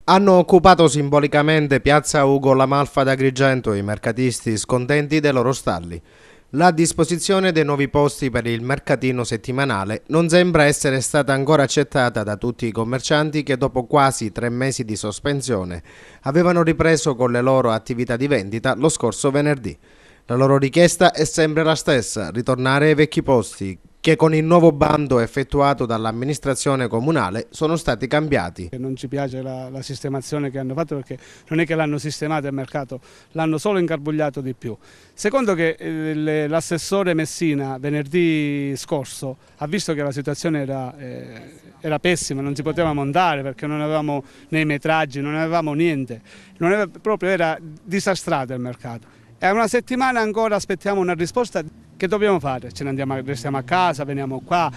Hanno occupato simbolicamente piazza Ugo La Malfa d'Agrigento i mercatisti scontenti dei loro stalli. La disposizione dei nuovi posti per il mercatino settimanale non sembra essere stata ancora accettata da tutti i commercianti che dopo quasi 3 mesi di sospensione avevano ripreso con le loro attività di vendita lo scorso venerdì. La loro richiesta è sempre la stessa, ritornare ai vecchi posti, che con il nuovo bando effettuato dall'amministrazione comunale sono stati cambiati. Non ci piace la sistemazione che hanno fatto, perché non è che l'hanno sistemato il mercato, l'hanno solo ingarbugliato di più. Secondo che l'assessore Messina venerdì scorso ha visto che la situazione era pessima, non si poteva montare perché non avevamo né i metraggi, non avevamo niente, proprio era disastrato il mercato. E una settimana ancora aspettiamo una risposta. Che dobbiamo fare? Ce ne andiamo, restiamo a casa, veniamo qua,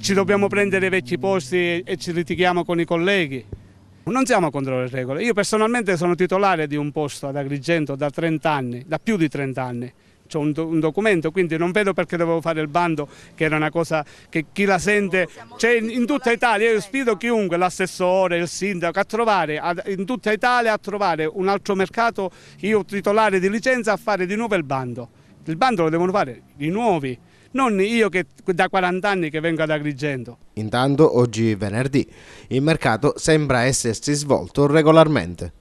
ci dobbiamo prendere i vecchi posti e ci litighiamo con i colleghi. Non siamo contro le regole. Io personalmente sono titolare di un posto ad Agrigento da 30 anni, da più di 30 anni. C'ho un documento, quindi non vedo perché dovevo fare il bando, che era una cosa che chi la sente, c'è in tutta Italia. Io sfido chiunque, l'assessore, il sindaco, a trovare in tutta Italia a trovare un altro mercato, io titolare di licenza, a fare di nuovo il bando. Il bando lo devono fare i nuovi, non io che da 40 anni che vengo ad Agrigento. Intanto, oggi venerdì, il mercato sembra essersi svolto regolarmente.